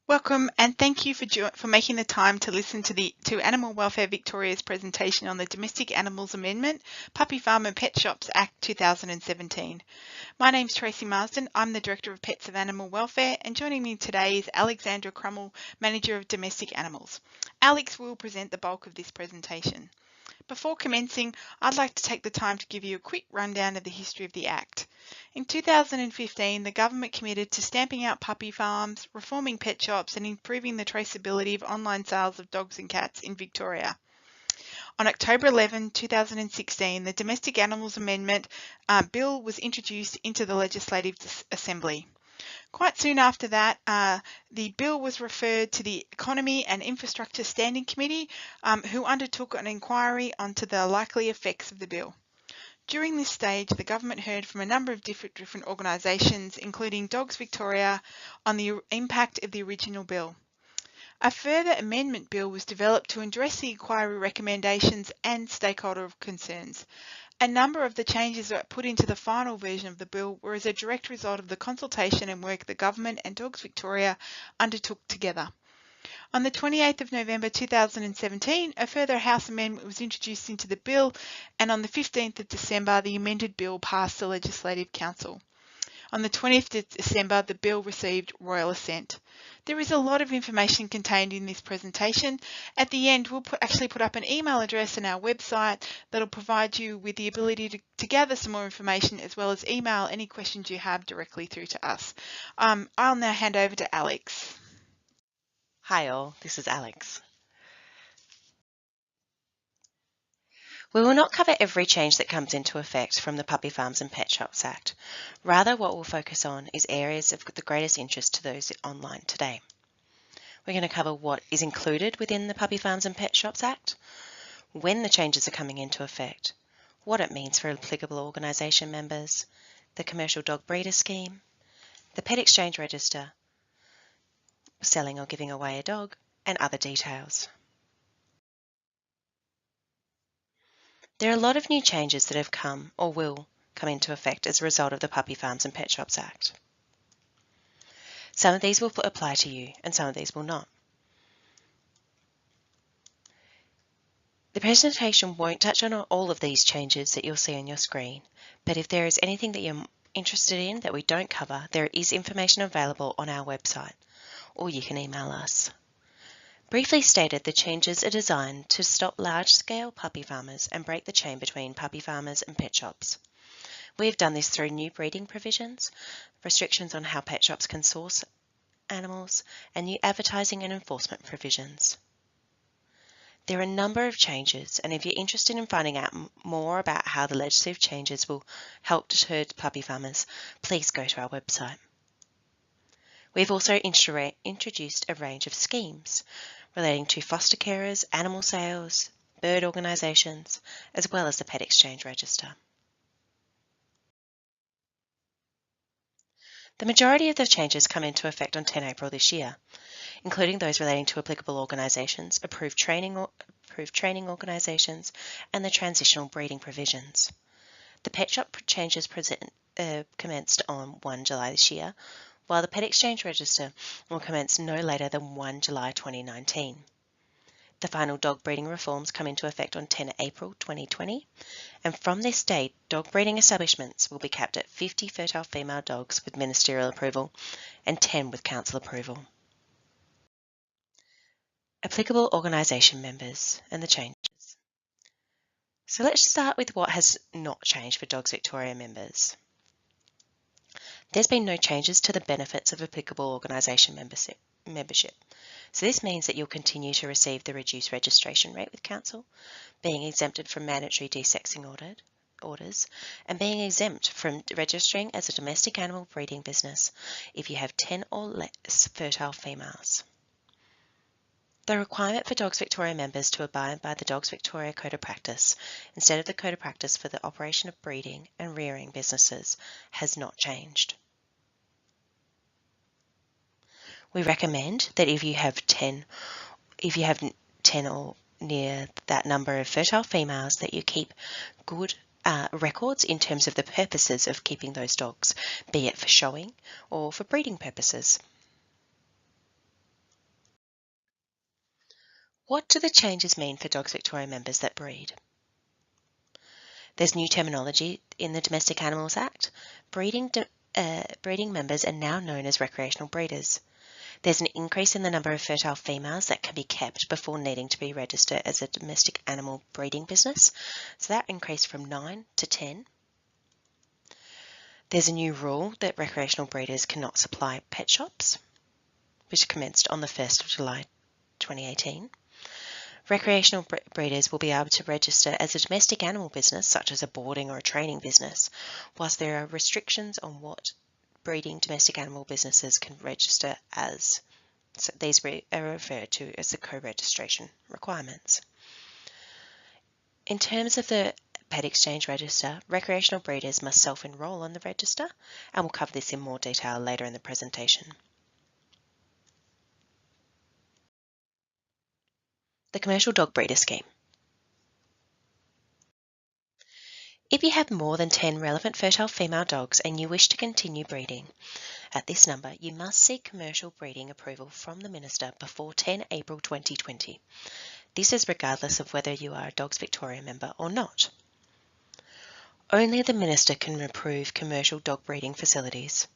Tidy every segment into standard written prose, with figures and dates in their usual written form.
Welcome and thank you for making the time to listen to Animal Welfare Victoria's presentation on the Domestic Animals Amendment, Puppy Farm and Pet Shops Act 2017. My name's Tracy Marsden. I'm the Director of Pets of Animal Welfare, and joining me today is Alexandra Crummell, Manager of Domestic Animals. Alex will present the bulk of this presentation. Before commencing, I'd like to take the time to give you a quick rundown of the history of the Act. In 2015, the government committed to stamping out puppy farms, reforming pet shops and improving the traceability of online sales of dogs and cats in Victoria. On October 11, 2016, the Domestic Animals Amendment Bill was introduced into the Legislative Assembly. Quite soon after that, the bill was referred to the Economy and Infrastructure Standing Committee, who undertook an inquiry onto the likely effects of the bill. During this stage, the government heard from a number of different organisations, including Dogs Victoria, on the impact of the original bill. A further amendment bill was developed to address the inquiry recommendations and stakeholder concerns. A number of the changes that were put into the final version of the bill were as a direct result of the consultation and work the government and Dogs Victoria undertook together. On the 28th of November 2017, a further House amendment was introduced into the bill, and on the 15th of December, the amended bill passed the Legislative Council. On the 20th of December, the bill received royal assent. There is a lot of information contained in this presentation. At the end, we'll actually put up an email address on our website that will provide you with the ability to gather some more information, as well as email any questions you have directly through to us. I'll now hand over to Alex. Hi all, this is Alex. We will not cover every change that comes into effect from the Puppy Farms and Pet Shops Act. Rather, what we'll focus on is areas of the greatest interest to those online today. We're going to cover what is included within the Puppy Farms and Pet Shops Act, when the changes are coming into effect, what it means for applicable organisation members, the Commercial Dog Breeder Scheme, the Pet Exchange Register, selling or giving away a dog, and other details. There are a lot of new changes that have come or will come into effect as a result of the Puppy Farms and Pet Shops Act. Some of these will apply to you and some of these will not. The presentation won't touch on all of these changes that you'll see on your screen, but if there is anything that you're interested in that we don't cover, there is information available on our website, or you can email us. Briefly stated, the changes are designed to stop large-scale puppy farmers and break the chain between puppy farmers and pet shops. We have done this through new breeding provisions, restrictions on how pet shops can source animals, and new advertising and enforcement provisions. There are a number of changes, and if you're interested in finding out more about how the legislative changes will help deter puppy farmers, please go to our website. We've also introduced a range of schemes relating to foster carers, animal sales, bird organisations, as well as the Pet Exchange Register. The majority of the changes come into effect on 10 April this year, including those relating to applicable organisations, approved training organisations, and the transitional breeding provisions. The pet shop changes commenced on 1 July this year, while the Pet Exchange Register will commence no later than 1 July 2019. The final dog breeding reforms come into effect on 10 April 2020, and from this date, dog breeding establishments will be capped at 50 fertile female dogs with ministerial approval and 10 with council approval. Applicable organisation members and the changes. So let's start with what has not changed for Dogs Victoria members. There's been no changes to the benefits of applicable organisation membership. So this means that you'll continue to receive the reduced registration rate with Council, being exempted from mandatory desexing orders, and being exempt from registering as a domestic animal breeding business if you have 10 or less fertile females. The requirement for Dogs Victoria members to abide by the Dogs Victoria Code of Practice instead of the Code of Practice for the operation of breeding and rearing businesses has not changed. We recommend that if you have 10 or near that number of fertile females, that you keep good records in terms of the purposes of keeping those dogs, be it for showing or for breeding purposes. What do the changes mean for Dogs Victoria members that breed? There's new terminology in the Domestic Animals Act. Breeding members are now known as recreational breeders. There's an increase in the number of fertile females that can be kept before needing to be registered as a domestic animal breeding business. So that increased from 9 to 10. There's a new rule that recreational breeders cannot supply pet shops, which commenced on the 1st of July 2018. Recreational breeders will be able to register as a domestic animal business, such as a boarding or a training business, whilst there are restrictions on what breeding domestic animal businesses can register as. So these are referred to as the co-registration requirements. In terms of the Pet Exchange Register, recreational breeders must self-enrol on the register, and we'll cover this in more detail later in the presentation. The Commercial Dog Breeder Scheme. If you have more than 10 relevant fertile female dogs and you wish to continue breeding at this number, you must seek commercial breeding approval from the Minister before 10 April 2020. This is regardless of whether you are a Dogs Victoria member or not. Only the Minister can approve commercial dog breeding facilities.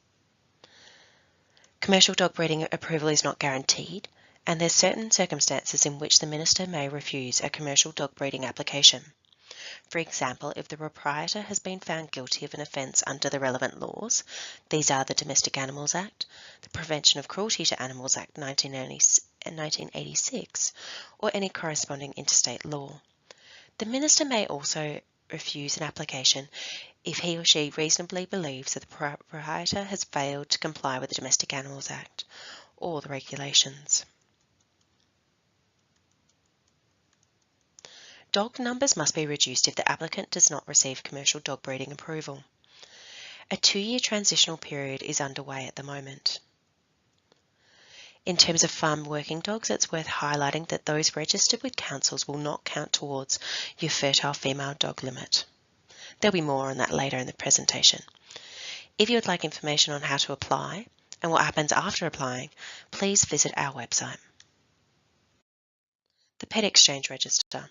Commercial dog breeding approval is not guaranteed, and there are certain circumstances in which the Minister may refuse a commercial dog breeding application. For example, if the proprietor has been found guilty of an offence under the relevant laws, these are the Domestic Animals Act, the Prevention of Cruelty to Animals Act 1986, or any corresponding interstate law. The Minister may also refuse an application if he or she reasonably believes that the proprietor has failed to comply with the Domestic Animals Act or the regulations. Dog numbers must be reduced if the applicant does not receive commercial dog breeding approval. A 2-year transitional period is underway at the moment. In terms of farm working dogs, it's worth highlighting that those registered with councils will not count towards your fertile female dog limit. There'll be more on that later in the presentation. If you would like information on how to apply and what happens after applying, please visit our website. The Pet Exchange Register.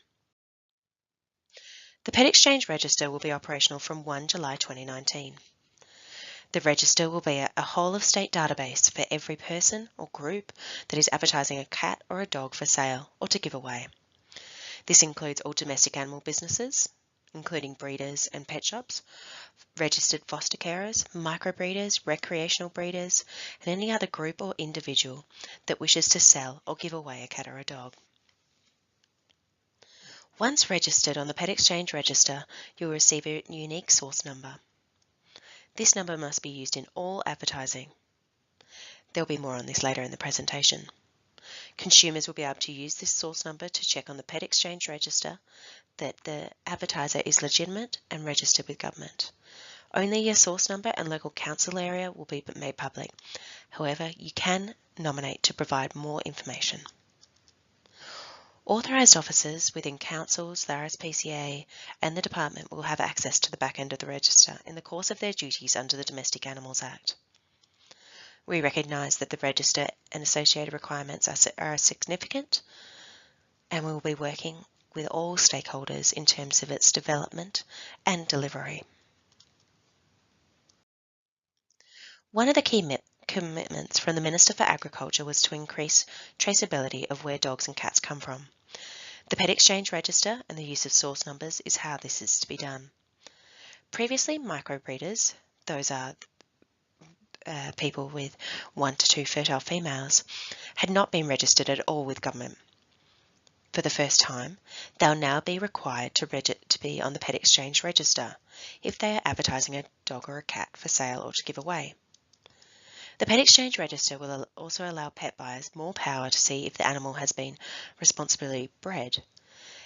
The Pet Exchange Register will be operational from 1 July 2019. The register will be a whole-of-state database for every person or group that is advertising a cat or a dog for sale or to give away. This includes all domestic animal businesses, including breeders and pet shops, registered foster carers, microbreeders, recreational breeders, and any other group or individual that wishes to sell or give away a cat or a dog. Once registered on the Pet Exchange Register, you will receive a unique source number. This number must be used in all advertising. There will be more on this later in the presentation. Consumers will be able to use this source number to check on the Pet Exchange Register that the advertiser is legitimate and registered with government. Only your source number and local council area will be made public. However, you can nominate to provide more information. Authorised officers within councils, the RSPCA and the department will have access to the back end of the register in the course of their duties under the Domestic Animals Act. We recognise that the register and associated requirements are significant, and we will be working with all stakeholders in terms of its development and delivery. One of the key commitments from the Minister for Agriculture was to increase traceability of where dogs and cats come from. The Pet Exchange Register and the use of source numbers is how this is to be done. Previously, microbreeders, those are people with 1 to 2 fertile females, had not been registered at all with government. For the first time, they'll now be required to be on the Pet Exchange Register if they are advertising a dog or a cat for sale or to give away. The Pet Exchange Register will also allow pet buyers more power to see if the animal has been responsibly bred.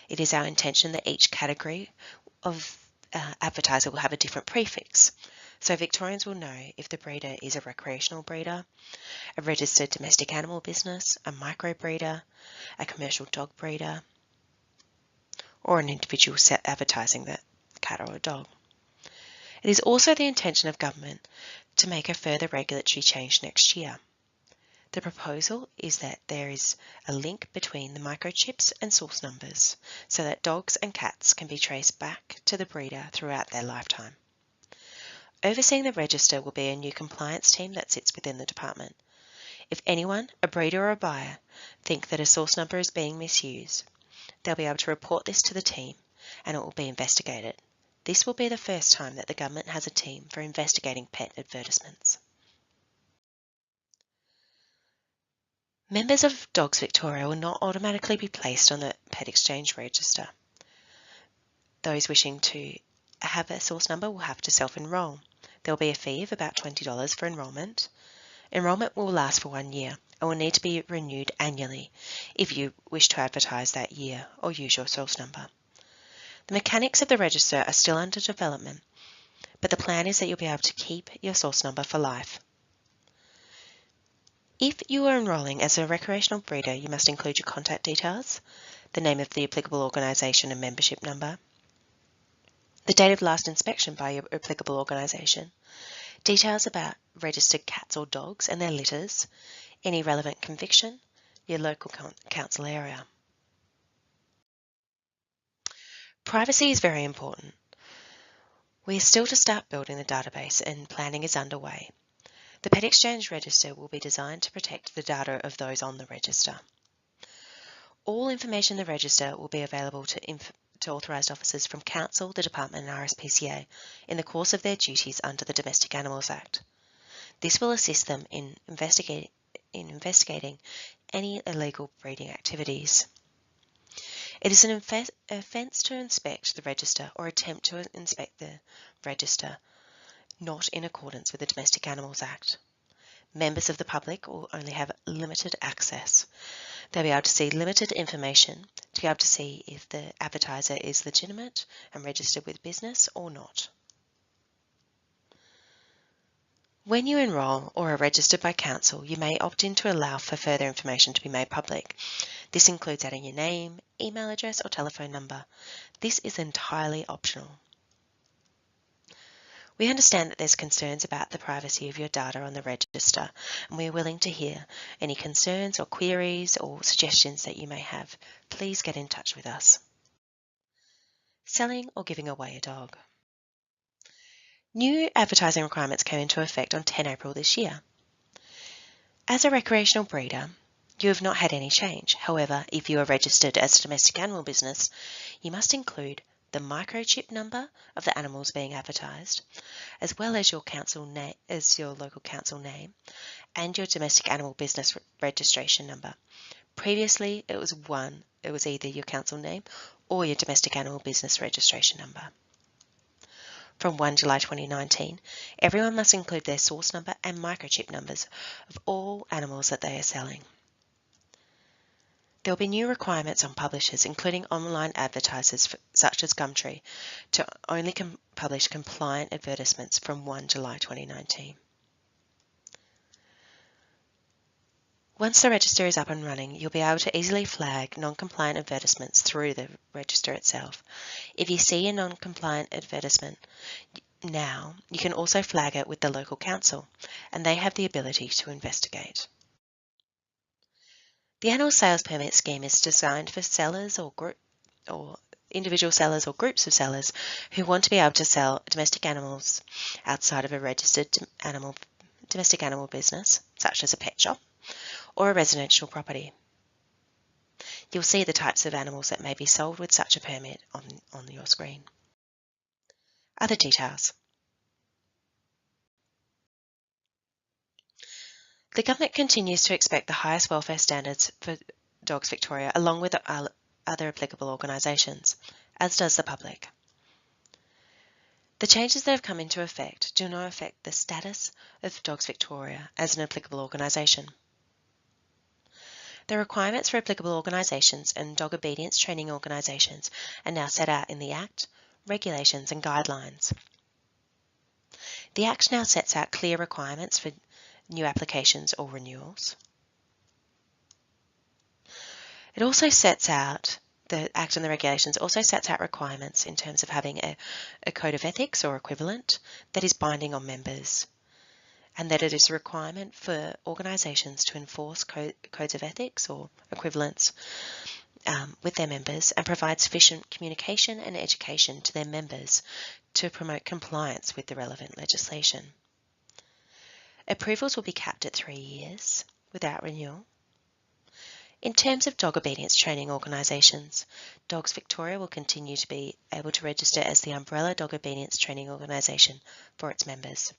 It is our intention that each category of advertiser will have a different prefix, so Victorians will know if the breeder is a recreational breeder, a registered domestic animal business, a microbreeder, a commercial dog breeder, or an individual set advertising the cat or a dog. It is also the intention of government to make a further regulatory change next year. The proposal is that there is a link between the microchips and source numbers so that dogs and cats can be traced back to the breeder throughout their lifetime. Overseeing the register will be a new compliance team that sits within the department. If anyone, a breeder or a buyer, think that a source number is being misused, they'll be able to report this to the team and it will be investigated. This will be the first time that the government has a team for investigating pet advertisements. Members of Dogs Victoria will not automatically be placed on the Pet Exchange register. Those wishing to have a source number will have to self-enrol. There will be a fee of about $20 for enrolment. Enrolment will last for 1 year and will need to be renewed annually if you wish to advertise that year or use your source number. The mechanics of the register are still under development, but the plan is that you'll be able to keep your source number for life. If you are enrolling as a recreational breeder, you must include your contact details, the name of the applicable organisation and membership number, the date of last inspection by your applicable organisation, details about registered cats or dogs and their litters, any relevant conviction, your local council area. Privacy is very important. We are still to start building the database and planning is underway. The Pet Exchange register will be designed to protect the data of those on the register. All information in the register will be available to authorised officers from Council, the Department and RSPCA in the course of their duties under the Domestic Animals Act. This will assist them in investigating any illegal breeding activities. It is an offence to inspect the register or attempt to inspect the register not in accordance with the Domestic Animals Act. Members of the public will only have limited access. They'll be able to see limited information to be able to see if the advertiser is legitimate and registered with business or not. When you enrol or are registered by Council, you may opt in to allow for further information to be made public. This includes adding your name, email address or telephone number. This is entirely optional. We understand that there's concerns about the privacy of your data on the register, and we are willing to hear any concerns or queries or suggestions that you may have. Please get in touch with us. Selling or giving away a dog. New advertising requirements came into effect on 10 April this year. As a recreational breeder, you have not had any change. However, if you are registered as a domestic animal business, you must include the microchip number of the animals being advertised, as well as your local council name and your domestic animal business registration number. Previously, it was either your council name or your domestic animal business registration number. From 1 July 2019, everyone must include their source number and microchip numbers of all animals that they are selling. There will be new requirements on publishers, including online advertisers such as Gumtree, to only publish compliant advertisements from 1 July 2019. Once the register is up and running, you'll be able to easily flag non-compliant advertisements through the register itself. If you see a non-compliant advertisement now, you can also flag it with the local council, and they have the ability to investigate. The annual sales permit scheme is designed for sellers or individual sellers or groups of sellers who want to be able to sell domestic animals outside of a registered domestic animal business, such as a pet shop or a residential property. You'll see the types of animals that may be sold with such a permit on your screen. Other details. The government continues to expect the highest welfare standards for Dogs Victoria, along with other applicable organisations, as does the public. The changes that have come into effect do not affect the status of Dogs Victoria as an applicable organisation. The requirements for applicable organisations and dog obedience training organisations are now set out in the Act, regulations and guidelines. The Act now sets out clear requirements for new applications or renewals. It also sets out, the Act and the regulations also sets out requirements in terms of having a code of ethics or equivalent that is binding on members, and that it is a requirement for organisations to enforce codes of ethics or equivalents with their members and provide sufficient communication and education to their members to promote compliance with the relevant legislation. Approvals will be capped at 3 years without renewal. In terms of dog obedience training organisations, Dogs Victoria will continue to be able to register as the umbrella dog obedience training organisation for its members.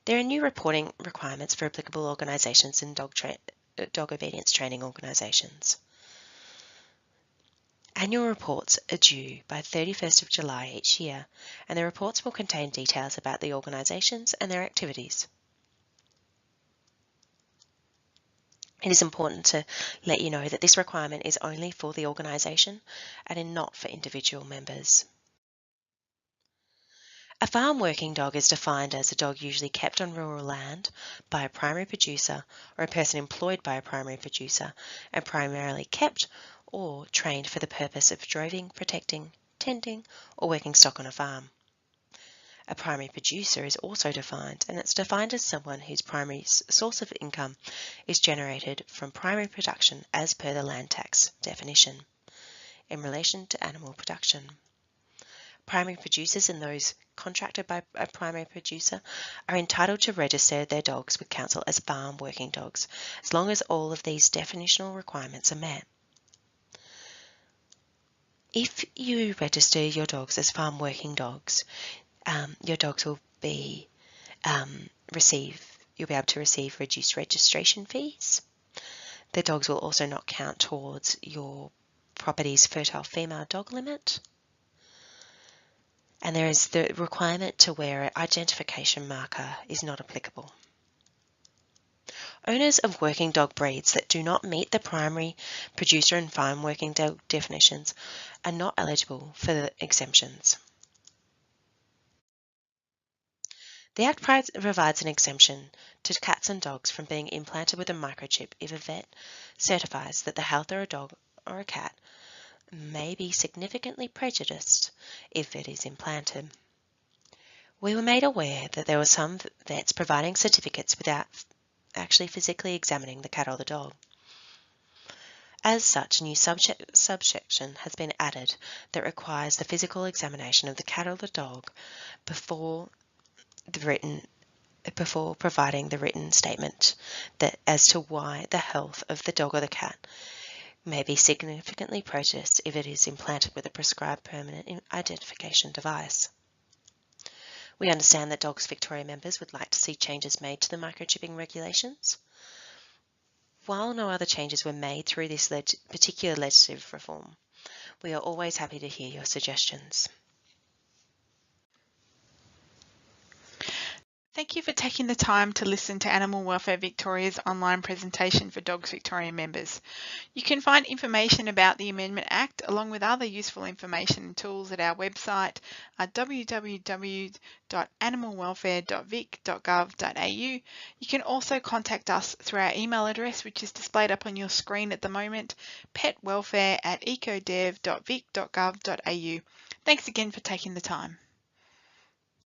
There are new reporting requirements for applicable organisations and dog obedience training organisations. Annual reports are due by 31st of July each year, and the reports will contain details about the organisations and their activities. It is important to let you know that this requirement is only for the organisation and not for individual members. A farm working dog is defined as a dog usually kept on rural land by a primary producer or a person employed by a primary producer and primarily kept or trained for the purpose of droving, protecting, tending, or working stock on a farm. A primary producer is also defined, and it's defined as someone whose primary source of income is generated from primary production as per the land tax definition in relation to animal production. Primary producers and those contracted by a primary producer are entitled to register their dogs with council as farm working dogs, as long as all of these definitional requirements are met. If you register your dogs as farm working dogs, your dogs will be you'll be able to receive reduced registration fees. The dogs will also not count towards your property's fertile female dog limit. And there is the requirement to wear an identification marker is not applicable. Owners of working dog breeds that do not meet the primary producer and farm working dog definitions are not eligible for the exemptions. The Act provides an exemption to cats and dogs from being implanted with a microchip if a vet certifies that the health of a dog or a cat may be significantly prejudiced if it is implanted. We were made aware that there were some vets providing certificates without actually physically examining the cat or the dog. As such, a new subsection has been added that requires the physical examination of the cat or the dog before providing the written statement as to why the health of the dog or the cat may be significantly prejudiced if it is implanted with a prescribed permanent identification device. We understand that Dogs Victoria members would like to see changes made to the microchipping regulations. While no other changes were made through this particular legislative reform, we are always happy to hear your suggestions. Thank you for taking the time to listen to Animal Welfare Victoria's online presentation for Dogs Victoria members. You can find information about the Amendment Act along with other useful information and tools at our website at www.animalwelfare.vic.gov.au. You can also contact us through our email address, which is displayed up on your screen at the moment, petwelfare@ecodev.vic.gov.au. Thanks again for taking the time.